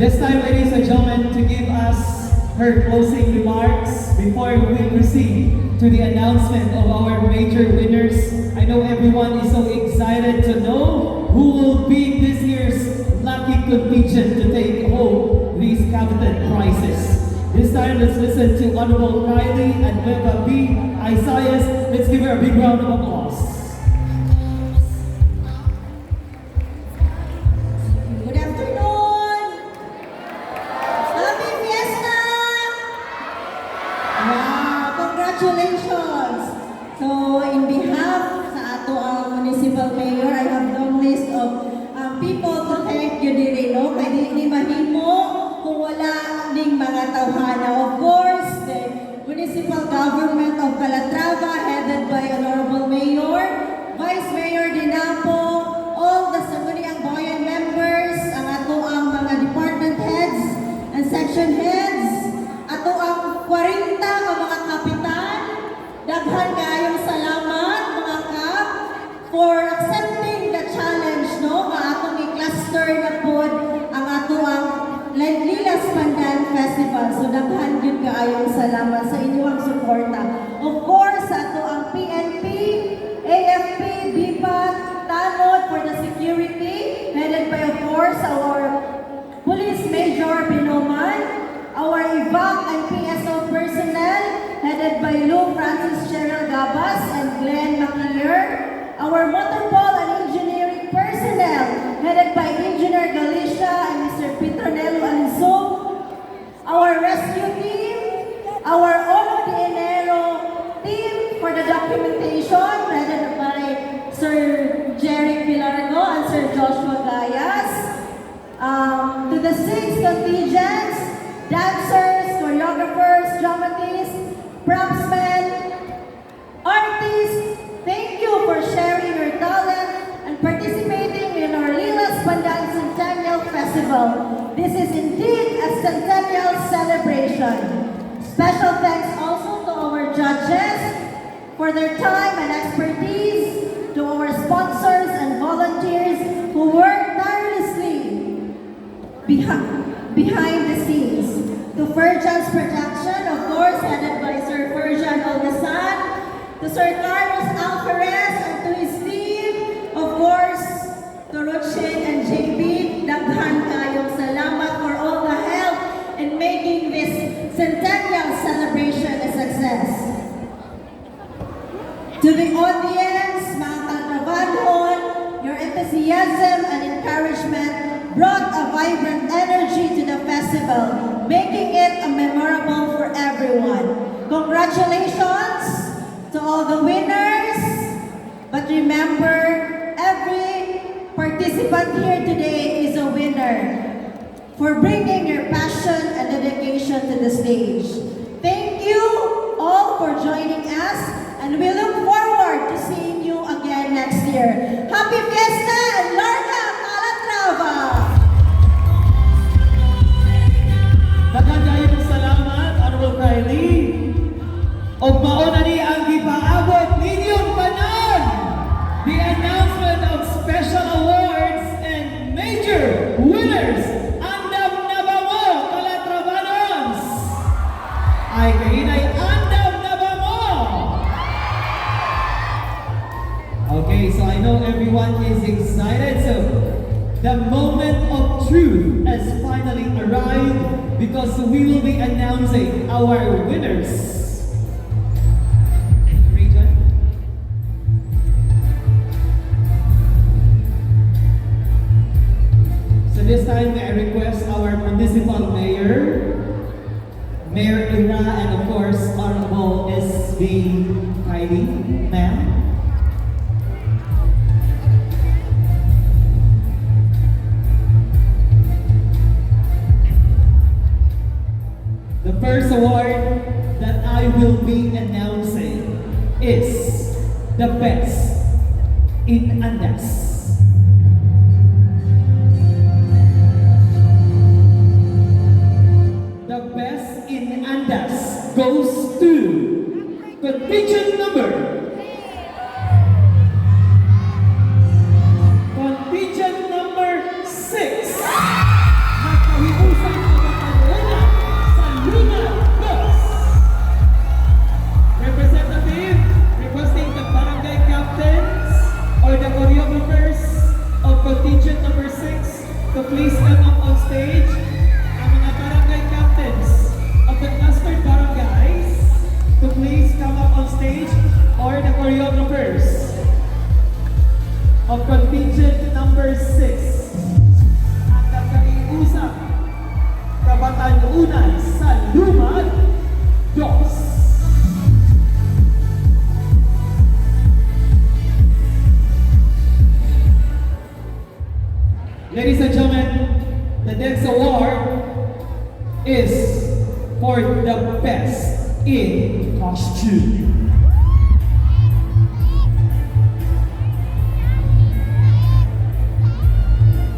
This time, ladies and gentlemen, to give us her closing remarks before we proceed to the announcement of our major winners. I know everyone is so excited to know who will be this year's lucky contingent to take home these coveted prizes. This time, let's listen to Honorable Kylie and Beba B. Isaias. Let's give her a big round of applause. Good afternoon! Happy Fiesta! Wow! Congratulations! So, in behalf sa ato ang Municipal Mayor, I have long list of people to thank you diri, no? Kaya di mahimo kung wala ning mga tawhana. Of course, the Municipal Government of Calatrava, headed by Honorable Mayor, Vice Mayor Dinapo, all the Sangguniang Bayan members, ang ato ang mga department heads and section heads, ato ang 40 ka mga kapitan, daghan kayong salamat mga kap for accepting the challenge, no? Nga atong i-cluster na pod ang ato ang Lilas Pandan Festival. So daghan gyud kaayong salamat sa inyong suporta. Of course, sa ato ang PNP, AFP, BIPAT, Tanod for the security, headed by of course our Police Major Binoman, our EVAC and PSO personnel, headed by Lou Francis Cheryl Gabas and Glenn Makier, our Motorpol and Engineering personnel, headed by Engineer Galicia and Mr. Petronello Anso, our rescue team, our Ono de Enero team for the documentation, headed by Sir Jerry Pilargo and Sir Joshua Gayas, to the 6 contingents, dancers, choreographers, dramatists, propsmen, artists, thank you for sharing your talent and participating in our Lilas Pandan Centennial Festival. This is indeed a centennial celebration. Special thanks also to our judges for their time and expertise, to our sponsors and volunteers who work tirelessly behind the scenes, to Ferjan's production, of course, headed by Sir Ferjan Olgasan, to Sir Carlos Alvarez and to his team, of course, to Rochen and JB, daghan kayong salamat for all the help in making this centennial celebration a success. To the audience, mga Calatravanhon, your enthusiasm and encouragement brought a vibrant energy to the festival, making it a memorable for everyone. Congratulations to all the winners, but remember, every participant here today is a winner for bringing your passion and dedication to the stage. Thank you all for joining us, and we look forward to seeing you again next year. Happy Fiesta and Larga Calatrava! Nagandayong salamat, Honorable Kylie. Og mauna ni ang gipaabot ninyong tanan, the announcement of special awards and major winners. Andam na ba mo, Calatravanons? Ay kahinay, andam na ba mo? Okay, so I know everyone is excited, so the moment of truth has finally arrived because we will be announcing our winners. Region. So this time I request our municipal mayor, Mayor Ira, and of course Honorable S.B. Kylie, ma'am. The first award that I will be announcing is the best in Andas. The best in Andas goes to contingent number. Contingent number 6. Nakahiusap to please come up on stage. Ang mga barangay captains of the clustered barangays to please come up on stage, or the choreographers of contingent number 6 at nagkaiusap Kabatanunan sa Lumad Dos. Ladies and gentlemen, the next award is for the best in costume.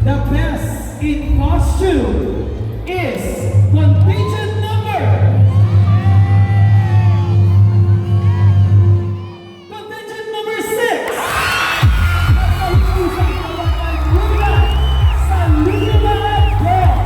The best in costume is contingent number. Contingent number 6. Sa Lumad Dos.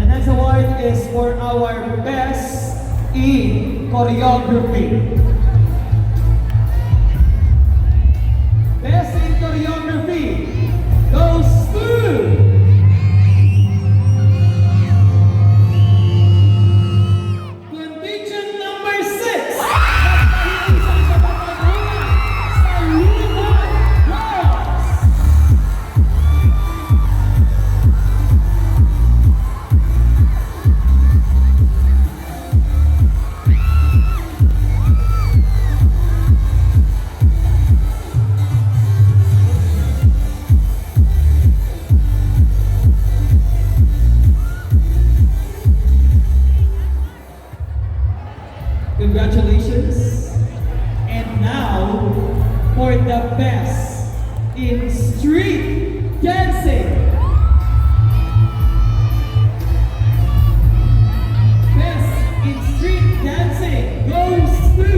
The next award is for our best in choreography. Best in choreography goes to contingent number 6. Sa Lumad Dos. Congratulations. And now for the best in street dancing. Best in street dancing goes to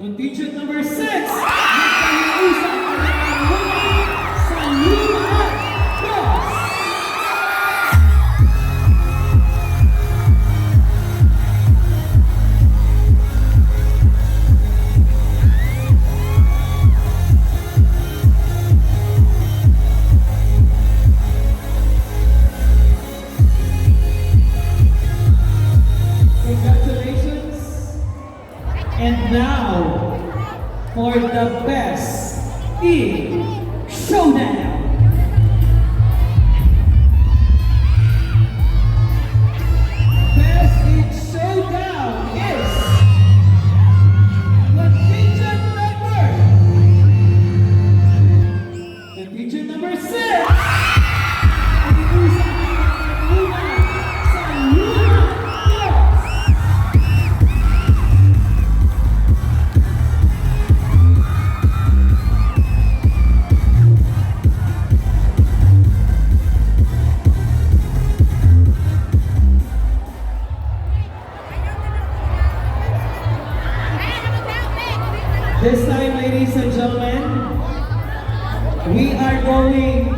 contingent number 6. Nagkaiusap Kabatanunan sa Lumad Dos. Congratulations. And now for the best in showdown. Best in showdown is contingent number 6. Nag-iusap Kabatanunan sa Lumad Dos. This time, ladies and gentlemen, we are going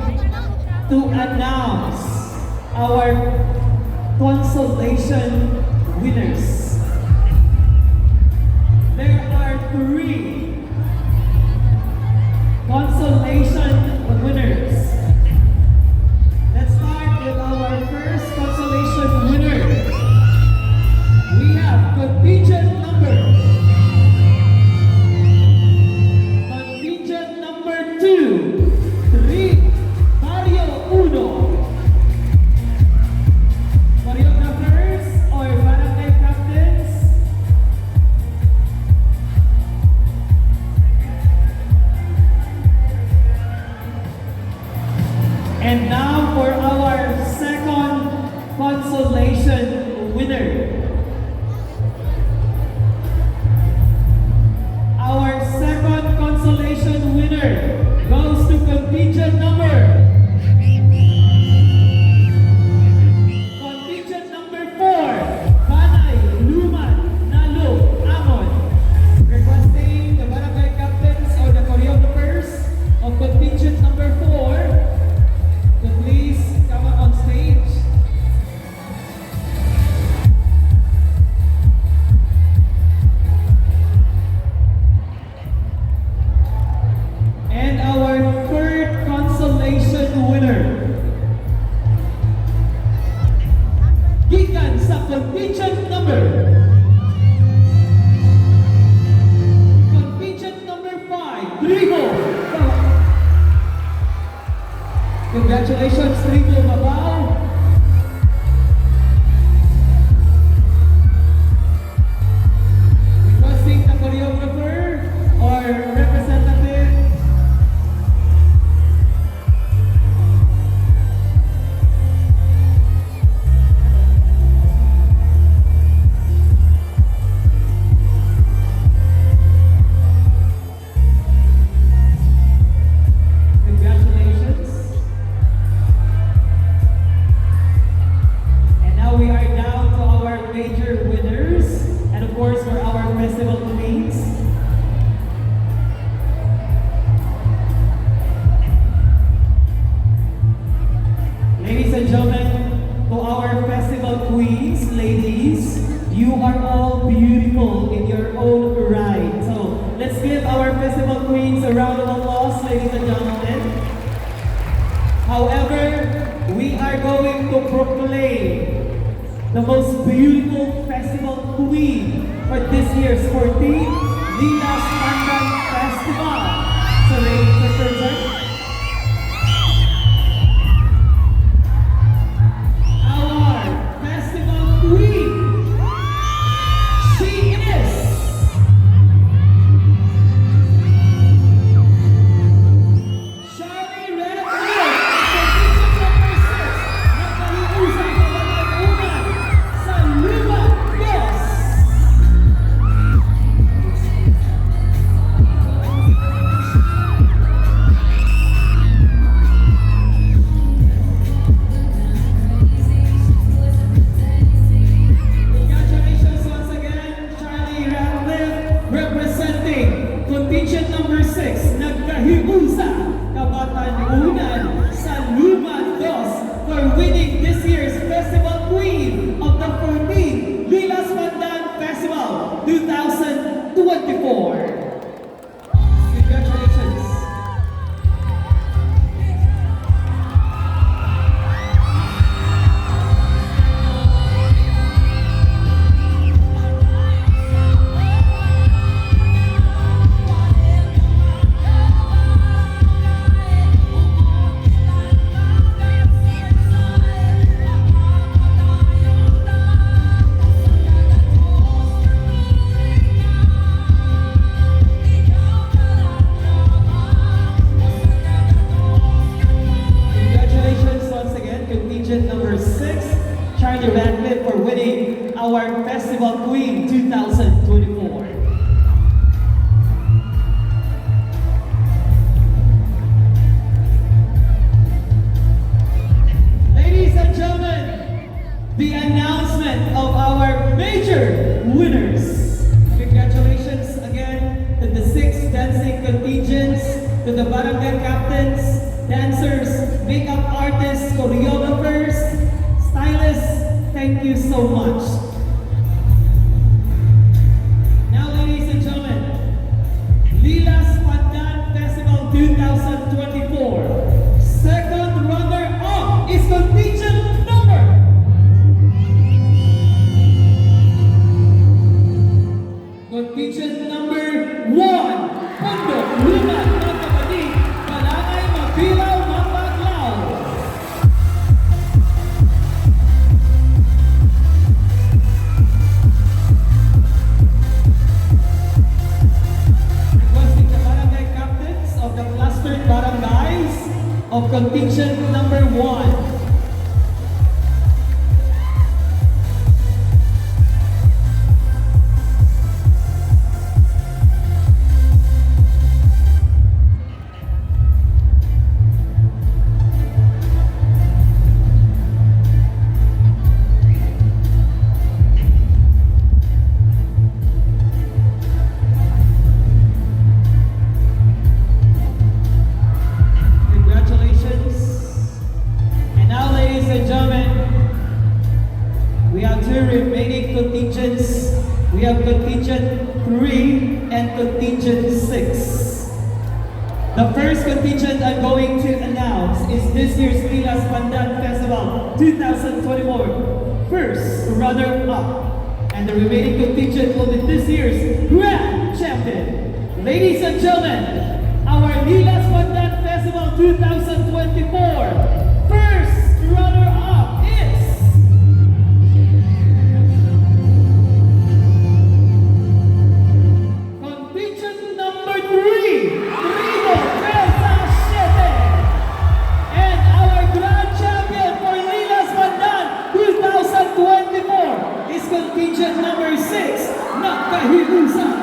to announce our consolation winners. There are 3 consolation winners. Let's start with our first consolation winner. We have contingent number 2, 3, Mario Uno. Choreographers or barangay captains. contingent number 5, Trigo. Congratulations, Trigo Babao. Requesting the choreographer or representative. Congratulations. And now we are down to our major winners. And of course, for our festival queens. Ladies and gentlemen, to our festival queens, ladies, you are all beautiful in your own right. So let's give our festival queens a round of applause, ladies and gentlemen. However, we are going to proclaim the most beautiful festival queen for this year's 14th Lilas Pandan Festival. So ladies and gentlemen, our festival queen, she is Shari Redfield, competition number 6, nagkahiusap sa Luma Yes. Congratulations once again, Charlie Ratcliffe, representing contingent number 6, nagkahiusa Kabatanunan sa Luma Dos for winning this year's Festival Queen of the 14th Lilas Pandan Festival 2024. Congratulations. Congratulations once again, contingent number 6, Charlie Radcliffe, for winning our Festival Queen 2024. Ladies and gentlemen, the announcement of our major winners. Congratulations again to the 6 dancing contingents, to the barangay captains, dancers, makeup artists, choreographers, stylists. Thank you so much. Now, ladies and gentlemen, Lilas Pandan Festival 2024. Second runner-up is contingent number. Contingent number 1, Pondo Luman Magkapatid, Balangay Mabilaw Mapaglaw. Requesting the barangay captains of the clustered barangays of contingent number 1. Congratulations. And now, ladies and gentlemen, we have 2 remaining contingents. We have contingent 3 and contingent 6. The first contingent I'm going to announce is this year's Lilas Pandan Festival 2024. First runner runner-up. And the remaining contingent will be this year's Grand Champion. Ladies and gentlemen, our Lilas Pandan Festival 2024 first runner-up is contingent number 3, Trigo Terza Siete. And our Grand Champion for Lilas Pandan 2024 is contingent number 6, Nakahilusa